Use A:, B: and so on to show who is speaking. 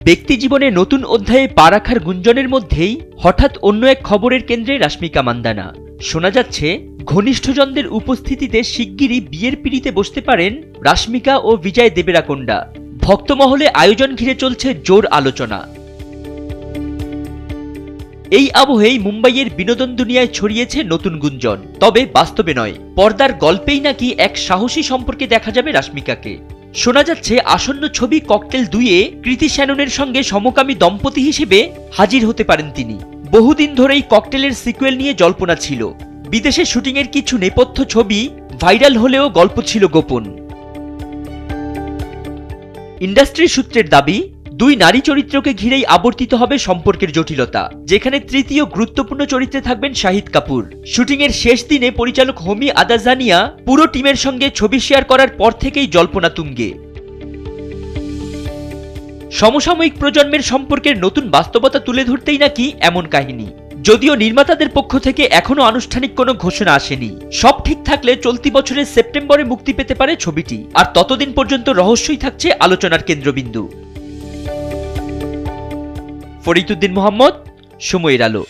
A: ব্যক্তিজীবনে নতুন অধ্যায়ে পা রাখার গুঞ্জনের মধ্যেই হঠাৎ অন্য এক খবরের কেন্দ্রে রাশমিকা মান্দানা। শোনা যাচ্ছে ঘনিষ্ঠজনদের উপস্থিতিতে শিগগিরই বিয়ের পিঁড়িতে বসতে পারেন রাশমিকা ও বিজয় দেবেরাকোন্ডা। ভক্তমহলে আয়োজন ঘিরে চলছে জোর আলোচনা। এই আবহেই মুম্বাইয়ের বিনোদন দুনিয়ায় ছড়িয়েছে নতুন গুঞ্জন, তবে বাস্তবে নয়। পর্দার গল্পেই নাকি এক সাহসী সম্পর্কে দেখা যাবে রাশমিকাকে। শোনা যাচ্ছে আসন্ন ছবি ককটেল 2-এ কৃতি শ্যাননের সঙ্গে সমকামী দম্পতি হিসেবে হাজির হতে পারেন তিনি। বহুদিন ধরেই ককটেলের সিকুয়েল নিয়ে জল্পনা ছিল। বিদেশে শুটিংয়ের কিছু নেপথ্য ছবি ভাইরাল হলেও গল্প ছিল গোপন। ইন্ডাস্ট্রি সূত্রের দাবি, দুই নারী চরিত্রকে ঘিরেই আবর্তিত হবে সম্পর্কের জটিলতা, যেখানে তৃতীয় গুরুত্বপূর্ণ চরিত্রে থাকবেন শাহিদ কাপুর। শুটিংয়ের শেষ দিনে পরিচালক হোমি আদাজানিয়া পুরো টিমের সঙ্গে ছবি শেয়ার করার পর থেকেই জল্পনা তুঙ্গে। সমসাময়িক প্রজন্মের সম্পর্কের নতুন বাস্তবতা তুলে ধরতেই নাকি এমন কাহিনী। যদিও নির্মাতাদের পক্ষ থেকে এখনো আনুষ্ঠানিক কোনো ঘোষণা আসেনি। সব ঠিক থাকলে চলতি বছরের সেপ্টেম্বরে মুক্তি পেতে পারে ছবিটি, আর ততদিন পর্যন্ত রহস্যই থাকছে আলোচনার কেন্দ্রবিন্দু। ফরিদউদ্দিন মোহাম্মদ, সময়ের আলো।